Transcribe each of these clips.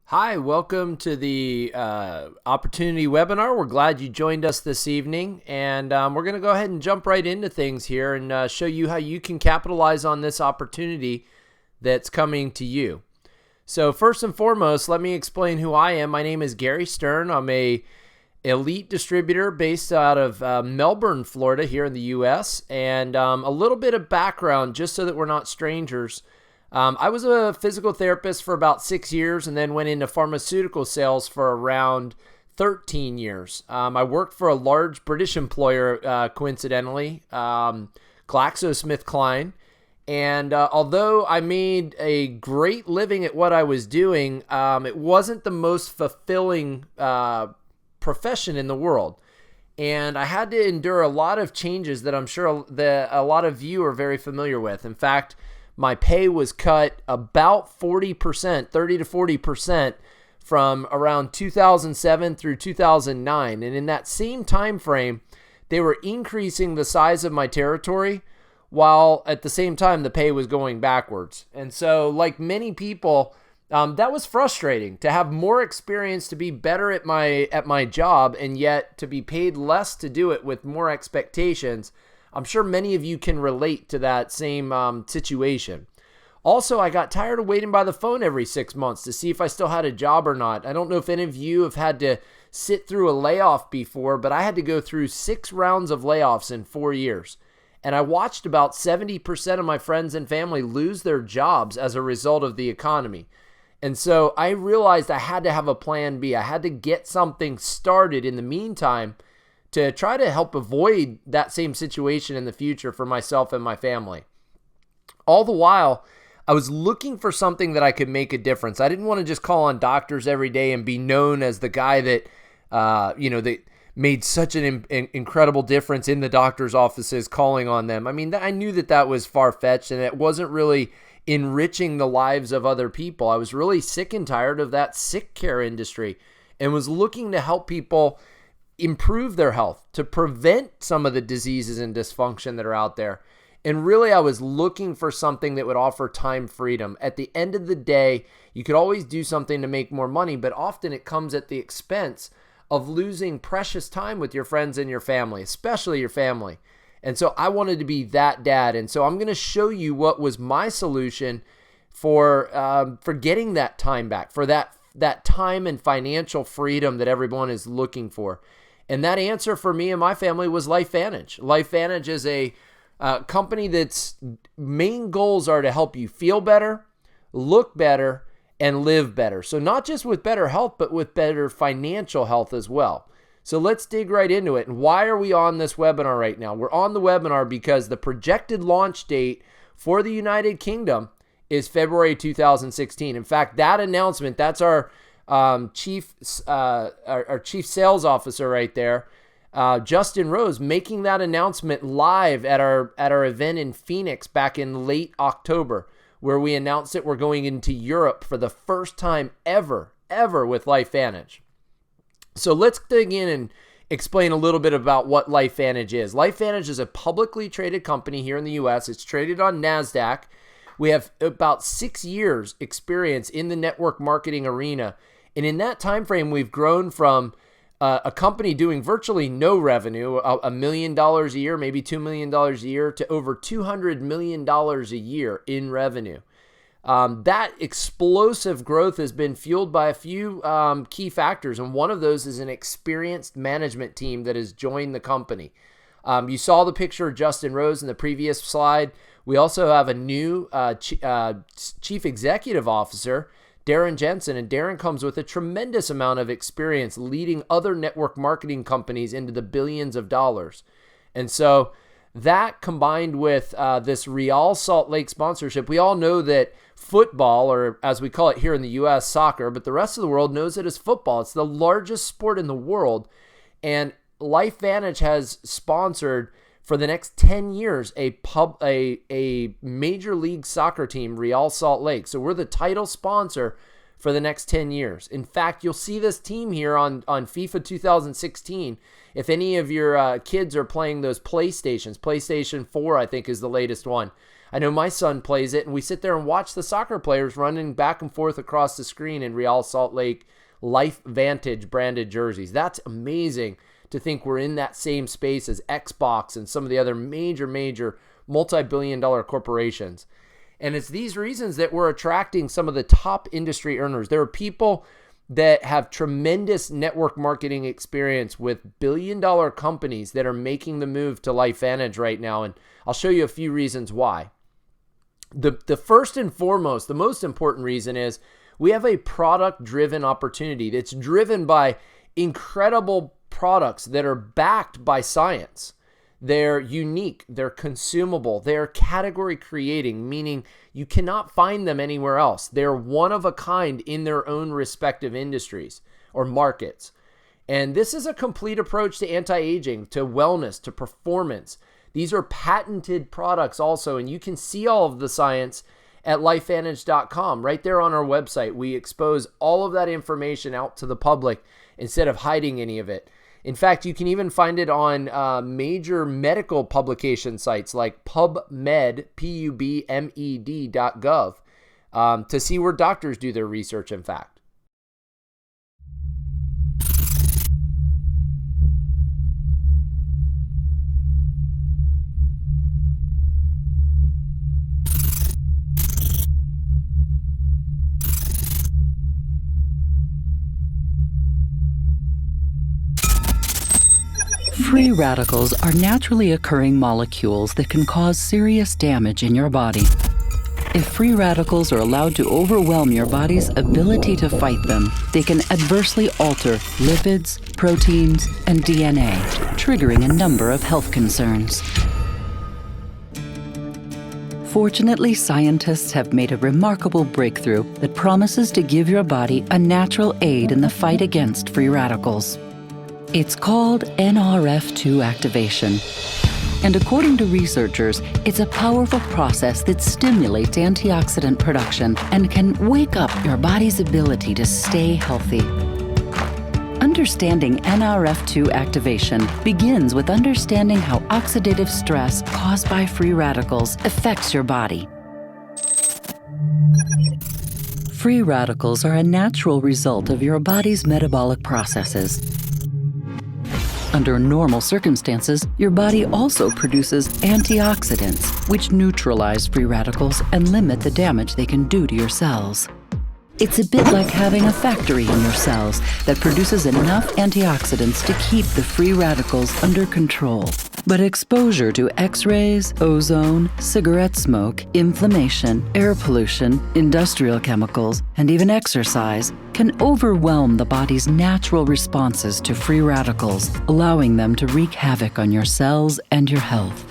Hi, welcome to the Opportunity webinar. We're glad you joined us this evening, and we're going to go ahead and jump right into things here and show you how you can capitalize on this opportunity that's coming to you. So first and foremost, let me explain who I am. My name is Gary Stern. I'm a elite distributor based out of Melbourne, Florida, here in the U.S., and a little bit of background just so that we're not strangers. I was a physical therapist for about 6 years and then went into pharmaceutical sales for around 13 years. I worked for a large British employer, coincidentally, GlaxoSmithKline. And although I made a great living at what I was doing, it wasn't the most fulfilling profession in the world. And I had to endure a lot of changes that I'm sure that a lot of you are very familiar with. In fact, my pay was cut about 40%, 30 to 40% from around 2007 through 2009. And in that same time frame, they were increasing the size of my territory while at the same time the pay was going backwards. And so like many people, that was frustrating to have more experience, to be better at my job, and yet to be paid less to do it with more expectations. I'm sure many of you can relate to that same situation. Also, I got tired of waiting by the phone every 6 months to see if I still had a job or not. I don't know if any of you have had to sit through a layoff before, but I had to go through 6 rounds of layoffs in 4 years. And I watched about 70% of my friends and family lose their jobs as a result of the economy. And so I realized I had to have a plan B. I had to get something started in the meantime to try to help avoid that same situation in the future for myself and my family. All the while, I was looking for something that I could make a difference. I didn't want to just call on doctors every day and be known as the guy that, that made such an incredible difference in the doctor's offices calling on them. I mean, I knew that was far-fetched and it wasn't really enriching the lives of other people. I was really sick and tired of that sick care industry and was looking to help people improve their health, to prevent some of the diseases and dysfunction that are out there. And really, I was looking for something that would offer time freedom. At the end of the day, you could always do something to make more money, but often it comes at the expense of losing precious time with your friends and your family, especially your family. And so I wanted to be that dad. And so I'm going to show you what was my solution for getting that time back, for that time and financial freedom that everyone is looking for. And that answer for me and my family was LifeVantage. LifeVantage is a company that's main goals are to help you feel better, look better, and live better. So not just with better health, but with better financial health as well. So let's dig right into it. And why are we on this webinar right now? We're on the webinar because the projected launch date for the United Kingdom is February 2016. In fact, that announcement, that's our chief sales officer right there, Justin Rose, making that announcement live at our event in Phoenix back in late October, where we announced that we're going into Europe for the first time ever with LifeVantage. So let's dig in and explain a little bit about what LifeVantage is. LifeVantage is a publicly traded company here in the U.S. It's traded on NASDAQ. We have about 6 years experience in the network marketing arena. And in that time frame, we've grown from a company doing virtually no revenue, $1 million a year, maybe $2 million a year, to over $200 million a year in revenue. That explosive growth has been fueled by a few key factors, and one of those is an experienced management team that has joined the company. You saw the picture of Justin Rose in the previous slide. We also have a new chief executive officer, Darren Jensen, and Darren comes with a tremendous amount of experience leading other network marketing companies into the billions of dollars. And so that combined with this Real Salt Lake sponsorship, we all know that football, or as we call it here in the U.S., soccer, but the rest of the world knows it as football. It's the largest sport in the world, and LifeVantage has sponsored for the next 10 years a major league soccer team, Real Salt Lake. So we're the title sponsor for the next 10 years. In fact, you'll see this team here on FIFA 2016. If any of your kids are playing those PlayStations, PlayStation 4 I think is the latest one. I know my son plays it, and we sit there and watch the soccer players running back and forth across the screen in Real Salt Lake LifeVantage branded jerseys. That's amazing to think we're in that same space as Xbox and some of the other major multi-billion-dollar corporations. And it's these reasons that we're attracting some of the top industry earners. There are people that have tremendous network marketing experience with billion-dollar companies that are making the move to LifeVantage right now, and I'll show you a few reasons why. The first and foremost, the most important reason is we have a product-driven opportunity that's driven by incredible products that are backed by science. They're unique, they're consumable, they're category creating, meaning you cannot find them anywhere else. They're one of a kind in their own respective industries or markets. And this is a complete approach to anti-aging, to wellness, to performance. These are patented products also, and you can see all of the science at LifeVantage.com. Right there on our website, we expose all of that information out to the public instead of hiding any of it. In fact, you can even find it on major medical publication sites like PubMed, PubMed.gov, to see where doctors do their research, in fact. Free radicals are naturally occurring molecules that can cause serious damage in your body. If free radicals are allowed to overwhelm your body's ability to fight them, they can adversely alter lipids, proteins, and DNA, triggering a number of health concerns. Fortunately, scientists have made a remarkable breakthrough that promises to give your body a natural aid in the fight against free radicals. It's called Nrf2 Activation. And according to researchers, it's a powerful process that stimulates antioxidant production and can wake up your body's ability to stay healthy. Understanding Nrf2 activation begins with understanding how oxidative stress caused by free radicals affects your body. Free radicals are a natural result of your body's metabolic processes. Under normal circumstances, your body also produces antioxidants, which neutralize free radicals and limit the damage they can do to your cells. It's a bit like having a factory in your cells that produces enough antioxidants to keep the free radicals under control. But exposure to X-rays, ozone, cigarette smoke, inflammation, air pollution, industrial chemicals, and even exercise can overwhelm the body's natural responses to free radicals, allowing them to wreak havoc on your cells and your health.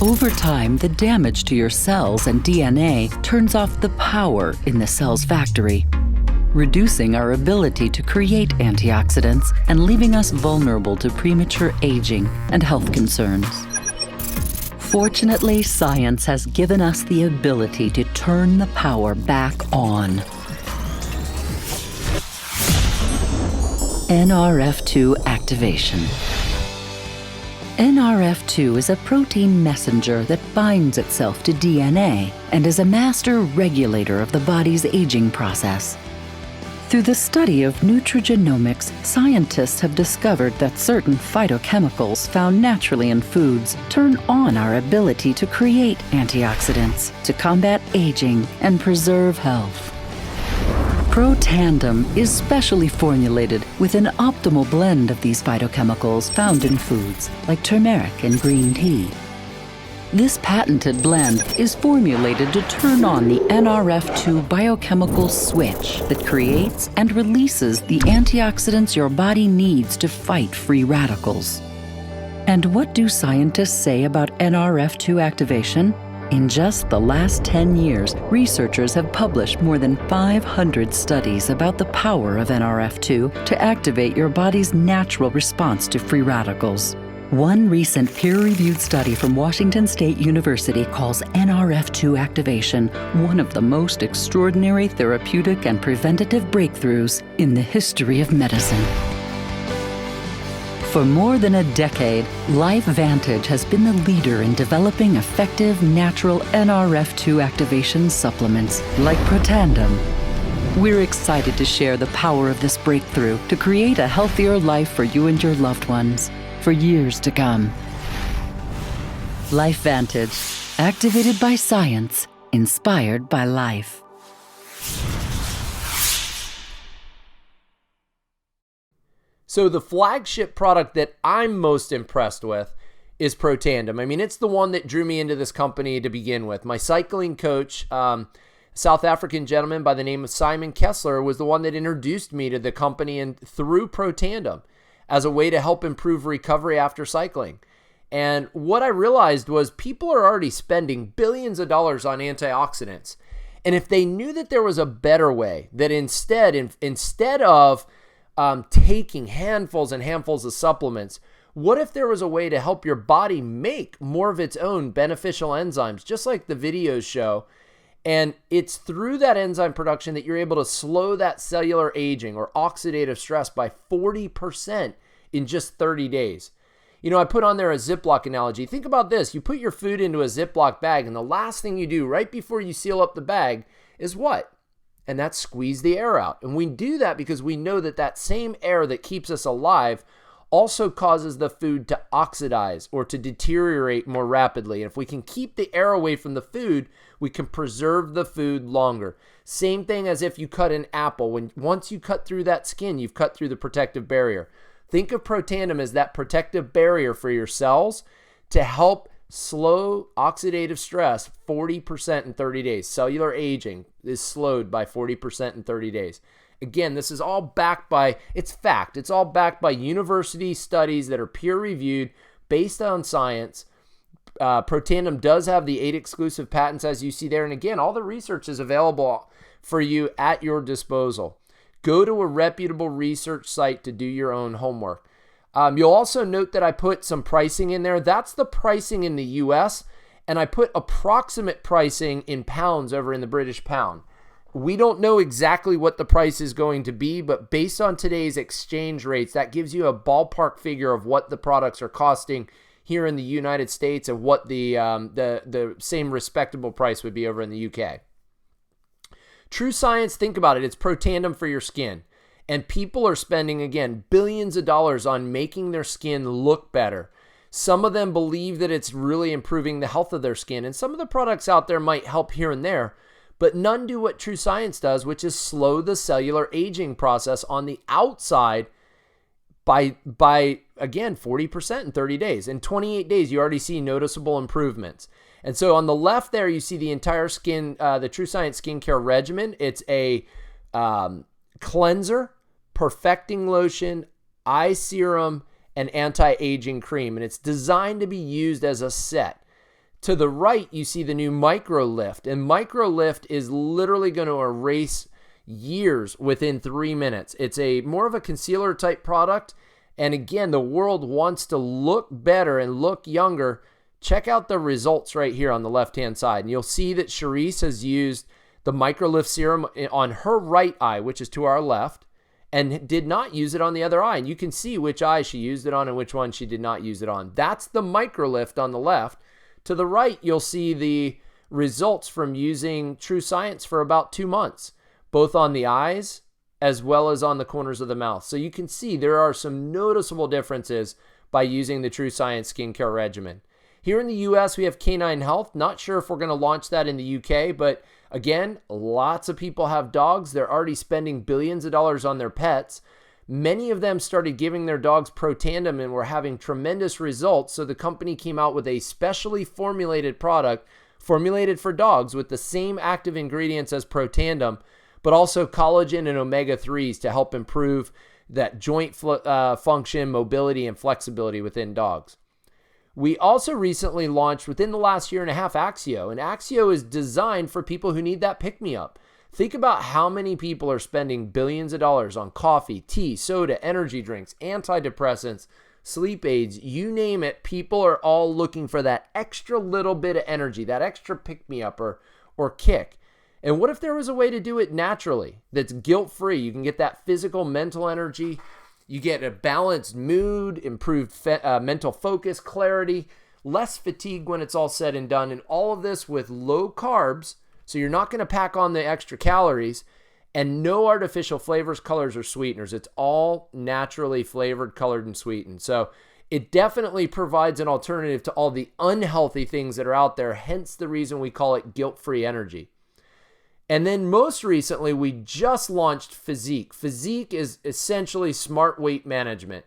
Over time, the damage to your cells and DNA turns off the power in the cell's factory, reducing our ability to create antioxidants and leaving us vulnerable to premature aging and health concerns. Fortunately, science has given us the ability to turn the power back on. Nrf2 Activation. Nrf2 is a protein messenger that binds itself to DNA and is a master regulator of the body's aging process. Through the study of nutrigenomics, scientists have discovered that certain phytochemicals found naturally in foods turn on our ability to create antioxidants to combat aging and preserve health. Protandim is specially formulated with an optimal blend of these phytochemicals found in foods like turmeric and green tea. This patented blend is formulated to turn on the Nrf2 biochemical switch that creates and releases the antioxidants your body needs to fight free radicals. And what do scientists say about Nrf2 activation? In just the last 10 years, researchers have published more than 500 studies about the power of Nrf2 to activate your body's natural response to free radicals. One recent peer-reviewed study from Washington State University calls Nrf2 activation one of the most extraordinary therapeutic and preventative breakthroughs in the history of medicine. For more than a decade, LifeVantage has been the leader in developing effective, natural Nrf2 activation supplements like Protandim. We're excited to share the power of this breakthrough to create a healthier life for you and your loved ones for years to come. LifeVantage, activated by science, inspired by life. So the flagship product that I'm most impressed with is Protandim. I mean, it's the one that drew me into this company to begin with. My cycling coach, South African gentleman by the name of Simon Kessler, was the one that introduced me to the company and through Protandim as a way to help improve recovery after cycling. And what I realized was people are already spending billions of dollars on antioxidants. And if they knew that there was a better way, that instead of taking handfuls and handfuls of supplements, what if there was a way to help your body make more of its own beneficial enzymes, just like the videos show? And it's through that enzyme production that you're able to slow that cellular aging or oxidative stress by 40% in just 30 days. You know, I put on there a Ziploc analogy. Think about this. You put your food into a Ziploc bag, and the last thing you do right before you seal up the bag is what? And that's squeeze the air out. And we do that because we know that that same air that keeps us alive also causes the food to oxidize or to deteriorate more rapidly. And if we can keep the air away from the food, we can preserve the food longer. Same thing as if you cut an apple. Once you cut through that skin, you've cut through the protective barrier. Think of Protandim as that protective barrier for your cells to help slow oxidative stress 40% in 30 days. Cellular aging is slowed by 40% in 30 days. Again, this is all backed by, it's fact, it's all backed by university studies that are peer-reviewed based on science. Protandim does have the 8 exclusive patents, as you see there. And again, all the research is available for you at your disposal. Go to a reputable research site to do your own homework. You'll also note that I put some pricing in there. That's the pricing in the US, and I put approximate pricing in pounds over in the British pound. We don't know exactly what the price is going to be, but based on today's exchange rates, that gives you a ballpark figure of what the products are costing here in the United States and what the same respectable price would be over in the UK. True Science, think about it. It's Protandim for your skin. And people are spending, again, billions of dollars on making their skin look better. Some of them believe that it's really improving the health of their skin. And some of the products out there might help here and there. But none do what True Science does, which is slow the cellular aging process on the outside by again, 40% in 30 days. In 28 days, you already see noticeable improvements. And so on the left there, you see the entire skin, the True Science skincare regimen. It's a cleanser, perfecting lotion, eye serum, and anti-aging cream. And it's designed to be used as a set. To the right, you see the new Micro Lift. And Micro Lift is literally going to erase years within 3 minutes. It's a more of a concealer type product. And again, the world wants to look better and look younger. Check out the results right here on the left-hand side. And you'll see that Charisse has used the Micro Lift serum on her right eye, which is to our left, and did not use it on the other eye. And you can see which eye she used it on and which one she did not use it on. That's the Micro Lift on the left. To the right, you'll see the results from using True Science for about 2 months, both on the eyes as well as on the corners of the mouth. So you can see there are some noticeable differences by using the True Science skincare regimen. Here in the US, we have Canine Health. Not sure if we're going to launch that in the UK, but again, lots of people have dogs. They're already spending billions of dollars on their pets. Many of them started giving their dogs Protandim and were having tremendous results. So the company came out with a specially formulated product formulated for dogs with the same active ingredients as Protandim, but also collagen and omega-3s to help improve that joint function, mobility, and flexibility within dogs. We also recently launched within the last year and a half Axio, and Axio is designed for people who need that pick-me-up. Think about how many people are spending billions of dollars on coffee, tea, soda, energy drinks, antidepressants, sleep aids, you name it. People are all looking for that extra little bit of energy, that extra pick-me-up or kick. And what if there was a way to do it naturally that's guilt-free? You can get that physical, mental energy You get a balanced mood, improved mental focus, clarity, less fatigue when it's all said and done, and all of this with low carbs, so you're not going to pack on the extra calories, and no artificial flavors, colors, or sweeteners. It's all naturally flavored, colored, and sweetened. So it definitely provides an alternative to all the unhealthy things that are out there, hence the reason we call it guilt-free energy. And then most recently, we just launched Physique. Physique is essentially smart weight management.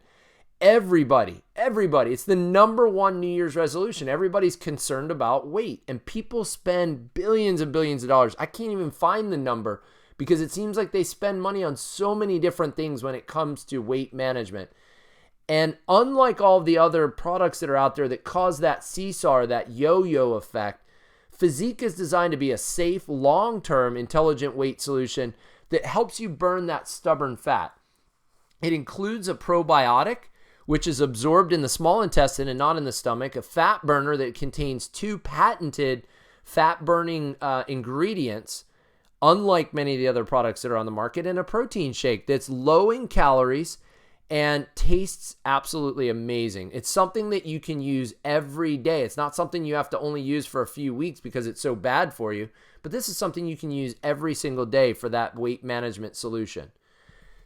Everybody, it's the number one New Year's resolution. Everybody's concerned about weight, and people spend billions and billions of dollars. I can't even find the number because it seems like they spend money on so many different things when it comes to weight management. And unlike all of the other products that are out there that cause that seesaw or that yo-yo effect, Physique is designed to be a safe, long-term, intelligent weight solution that helps you burn that stubborn fat. It includes a probiotic, which is absorbed in the small intestine and not in the stomach, a fat burner that contains 2 patented fat-burning ingredients, unlike many of the other products that are on the market, and a protein shake that's low in calories and tastes absolutely amazing. It's something that you can use every day. It's not something you have to only use for a few weeks because it's so bad for you, but this is something you can use every single day for that weight management solution.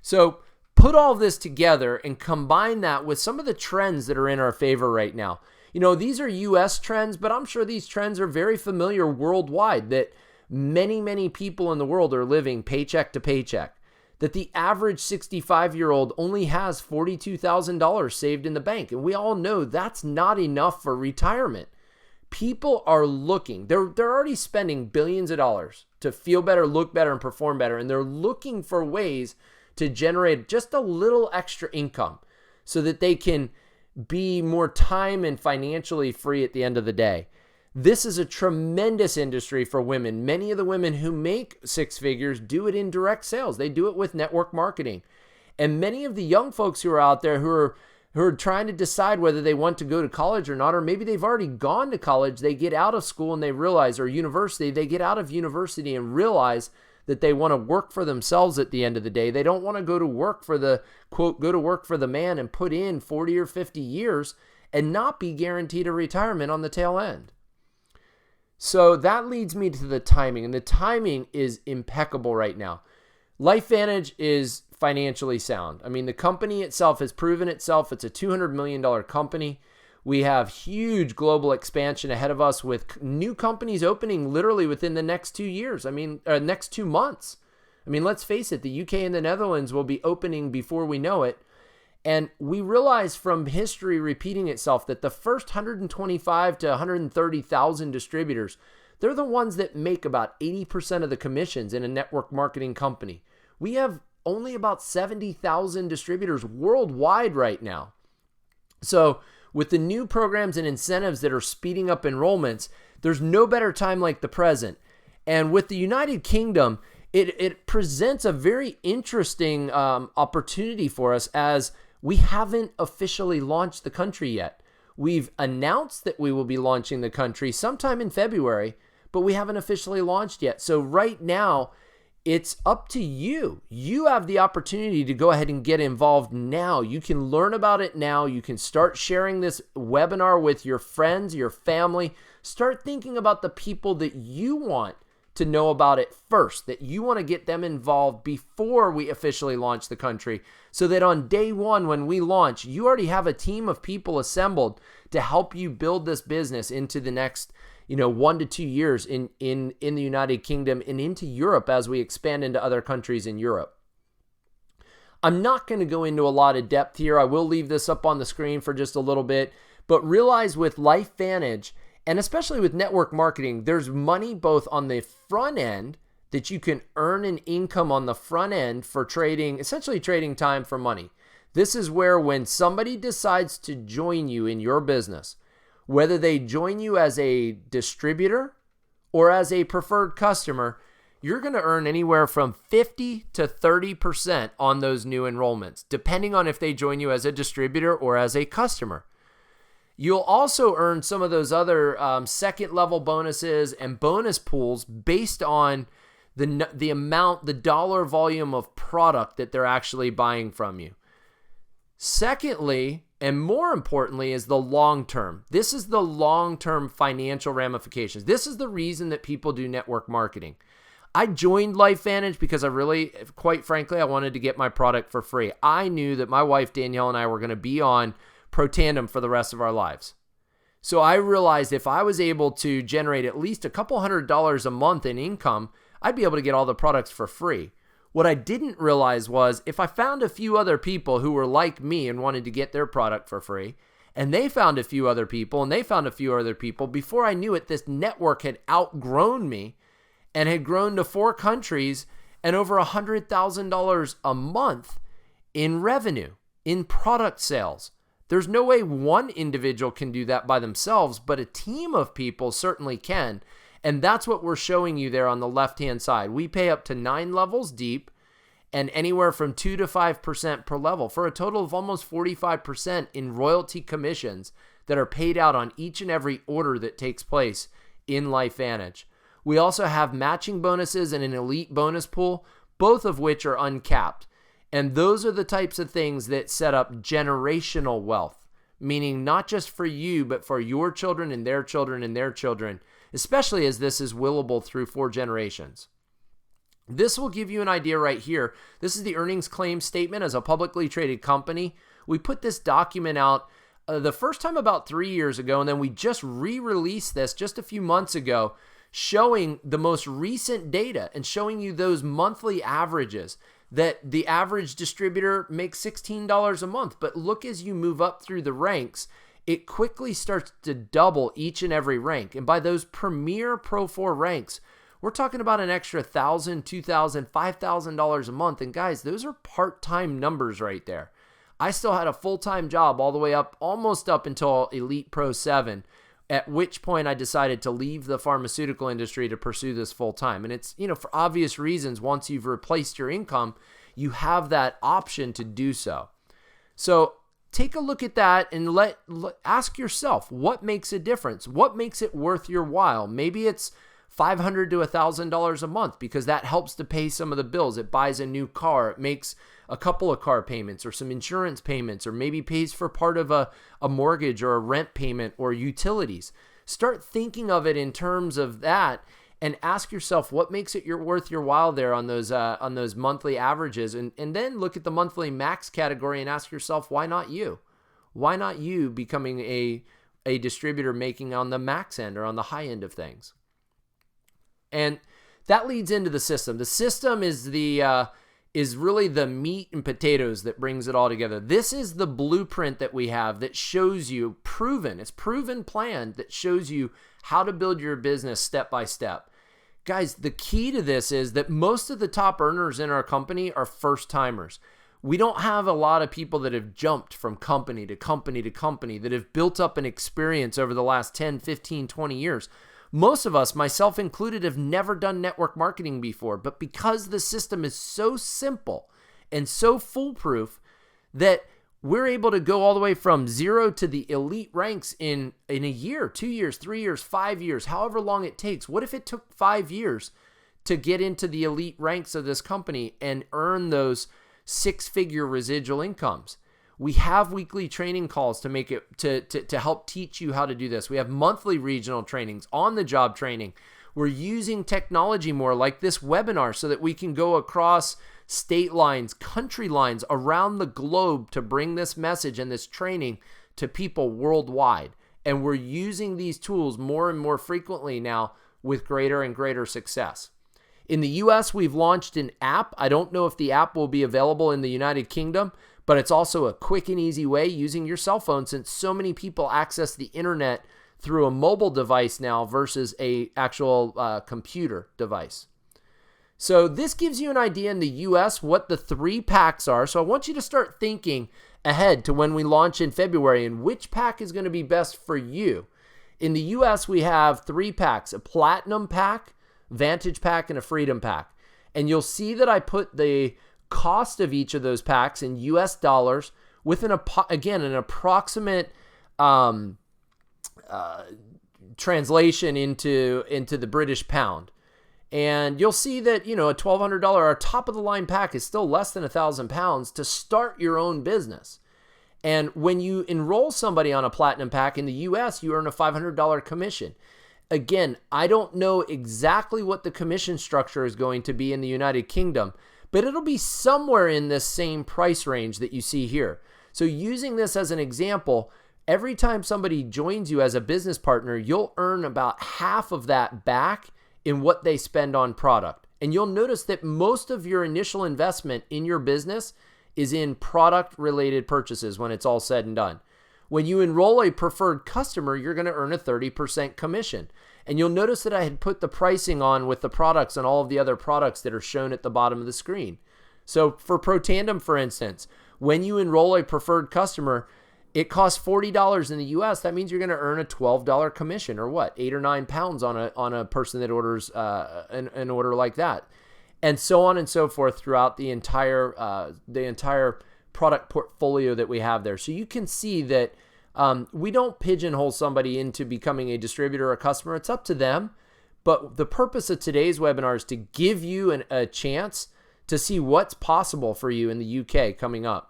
So put all this together and combine that with some of the trends that are in our favor right now. You know, these are US trends, but I'm sure these trends are very familiar worldwide, that many, many people in the world are living paycheck to paycheck. That the average 65-year-old only has $42,000 saved in the bank. And we all know that's not enough for retirement. People are looking. They're already spending billions of dollars to feel better, look better, and perform better. And they're looking for ways to generate just a little extra income so that they can be more time and financially free at the end of the day. This is a tremendous industry for women. Many of the women who make 6 figures do it in direct sales. They do it with network marketing. And many of the young folks who are out there who are trying to decide whether they want to go to college or not, or maybe they've already gone to college, they get out of school and they realize, or university, they get out of university and realize that they want to work for themselves at the end of the day. They don't want to go to work for the, quote, go to work for the man and put in 40 or 50 years and not be guaranteed a retirement on the tail end. So that leads me to the timing, and the timing is impeccable right now. LifeVantage is financially sound. I mean, the company itself has proven itself. It's a $200 million company. We have huge global expansion ahead of us with new companies opening literally within the next 2 years. I mean, next 2 months. I mean, let's face it, the UK and the Netherlands will be opening before we know it. And we realize from history repeating itself that the first 125 to 130,000 distributors, they're the ones that make about 80% of the commissions in a network marketing company. We have only about 70,000 distributors worldwide right now. So with the new programs and incentives that are speeding up enrollments, there's no better time like the present. And with the United Kingdom, it presents a very interesting opportunity for us, as we haven't officially launched the country yet. We've announced that we will be launching the country sometime in February, but we haven't officially launched yet. So right now, it's up to you. You have the opportunity to go ahead and get involved now. You can learn about it now. You can start sharing this webinar with your friends, your family. Start thinking about the people that you want to know about it first, that you want to get them involved before we officially launch the country, so that on day one when we launch, you already have a team of people assembled to help you build this business into the next 1 to 2 years in the United Kingdom and into Europe as we expand into other countries in Europe. I'm not going to go into a lot of depth here. I will leave this up on the screen for just a little bit, but realize with LifeVantage, and especially with network marketing, there's money both on the front end that you can earn an income on the front end for trading, essentially trading time for money. This is where when somebody decides to join you in your business, whether they join you as a distributor or as a preferred customer, you're going to earn anywhere from 50 to 30% on those new enrollments, depending on if they join you as a distributor or as a customer. You'll also earn some of those other second level bonuses and bonus pools based on the amount, the dollar volume of product that they're actually buying from you. Secondly, and more importantly, is the long term. This is the long-term financial ramifications. This is the reason that people do network marketing. I joined LifeVantage because I really, quite frankly, I wanted to get my product for free. I knew that my wife, Danielle, and I were going to be on Protandim for the rest of our lives. So I realized if I was able to generate at least a couple $100 a month in income, I'd be able to get all the products for free. What I didn't realize was if I found a few other people who were like me and wanted to get their product for free, and they found a few other people, and they found a few other people, before I knew it, this network had outgrown me and had grown to 4 countries and over $100,000 a month in revenue, in product sales. There's no way one individual can do that by themselves, but a team of people certainly can. And that's what we're showing you there on the left-hand side. We pay up to 9 levels deep and anywhere from 2 to 5% per level for a total of almost 45% in royalty commissions that are paid out on each and every order that takes place in LifeVantage. We also have matching bonuses and an elite bonus pool, both of which are uncapped. And those are the types of things that set up generational wealth, meaning not just for you, but for your children and their children and their children, especially as this is willable through 4 generations. This will give you an idea right here. This is the earnings claim statement as a publicly traded company. We put this document out the first time about 3 years ago, and then we just re-released this just a few months ago, showing the most recent data and showing you those monthly averages that the average distributor makes $16 a month. But look, as you move up through the ranks, it quickly starts to double each and every rank. And by those premier Pro 4 ranks, we're talking about an extra $1,000, $2,000, $5,000 a month. And guys, those are part-time numbers right there. I still had a full-time job all the way up, almost up until Elite Pro 7, at which point I decided to leave the pharmaceutical industry to pursue this full-time. And it's, for obvious reasons, once you've replaced your income, you have that option to do so. So take a look at that and ask yourself, what makes a difference? What makes it worth your while? Maybe it's $500 to $1,000 a month because that helps to pay some of the bills. It buys a new car. It makes a couple of car payments or some insurance payments, or maybe pays for part of a mortgage or a rent payment or utilities. Start thinking of it in terms of that and ask yourself what makes it worth your while there on those monthly averages, and then look at the monthly max category and ask yourself, why not you? Why not you becoming a distributor making on the max end or on the high end of things? And that leads into the system. The system is really the meat and potatoes that brings it all together. This is the blueprint that we have that shows you it's proven plan that shows you how to build your business step by step. Guys, the key to this is that most of the top earners in our company are first timers. We don't have a lot of people that have jumped from company to company to company that have built up an experience over the last 10, 15, 20 years. Most of us, myself included, have never done network marketing before, but because the system is so simple and so foolproof that we're able to go all the way from 0 to the elite ranks in a year, 2 years, 3 years, 5 years, however long it takes. What if it took 5 years to get into the elite ranks of this company and earn those 6-figure residual incomes? We have weekly training calls to make it to help teach you how to do this. We have monthly regional trainings, on-the-job training. We're using technology more like this webinar so that we can go across state lines, country lines, around the globe to bring this message and this training to people worldwide. And we're using these tools more and more frequently now with greater and greater success. In the US, we've launched an app. I don't know if the app will be available in the United Kingdom, but it's also a quick and easy way using your cell phone, since so many people access the internet through a mobile device now versus a actual computer device. So this gives you an idea in the US what the 3 packs are. So I want you to start thinking ahead to when we launch in February and which pack is going to be best for you. In the US, we have 3 packs: a platinum pack, Vantage pack, and a freedom pack. And you'll see that I put the cost of each of those packs in US dollars with an approximate translation into the British pound. And you'll see that, a $1,200 or top of the line pack is still less than £1,000 to start your own business. And when you enroll somebody on a platinum pack in the US, you earn a $500 commission. Again, I don't know exactly what the commission structure is going to be in the United Kingdom, but it'll be somewhere in this same price range that you see here. So using this as an example, every time somebody joins you as a business partner, you'll earn about half of that back in what they spend on product. And you'll notice that most of your initial investment in your business is in product-related purchases when it's all said and done. When you enroll a preferred customer, you're going to earn a 30% commission. And you'll notice that I had put the pricing on with the products and all of the other products that are shown at the bottom of the screen. So for Protandim, for instance, when you enroll a preferred customer, it costs $40 in the US. That means you're going to earn a $12 commission, or what, 8 or 9 pounds on a person that orders an order like that, and so on and so forth throughout the entire product portfolio that we have there. So you can see that we don't pigeonhole somebody into becoming a distributor or a customer. It's up to them. But the purpose of today's webinar is to give you a chance to see what's possible for you in the UK coming up.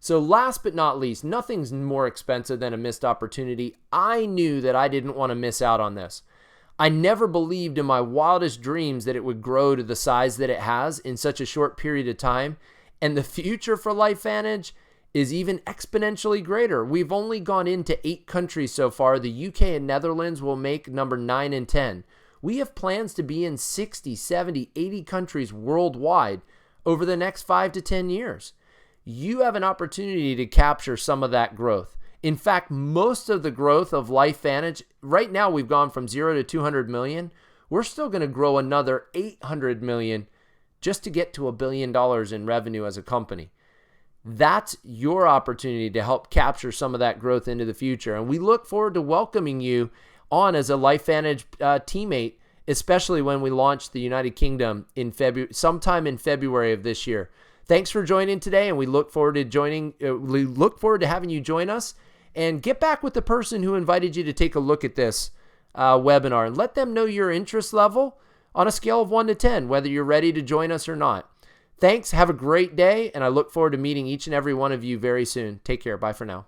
So last but not least, nothing's more expensive than a missed opportunity. I knew that I didn't want to miss out on this. I never believed in my wildest dreams that it would grow to the size that it has in such a short period of time. And the future for LifeVantage is even exponentially greater. We've only gone into 8 countries so far. The UK and Netherlands will make number 9 and 10. We have plans to be in 60, 70, 80 countries worldwide over the next 5 to 10 years. You have an opportunity to capture some of that growth. In fact, most of the growth of LifeVantage, right now we've gone from 0 to 200 million. We're still going to grow another 800 million just to get to $1 billion in revenue as a company. That's your opportunity to help capture some of that growth into the future. And we look forward to welcoming you on as a LifeVantage teammate, especially when we launch the United Kingdom in sometime in February of this year. Thanks for joining today, and we look forward to having you join us. And get back with the person who invited you to take a look at this webinar, and let them know your interest level on a scale of 1 to 10, whether you're ready to join us or not. Thanks. Have a great day, and I look forward to meeting each and every one of you very soon. Take care. Bye for now.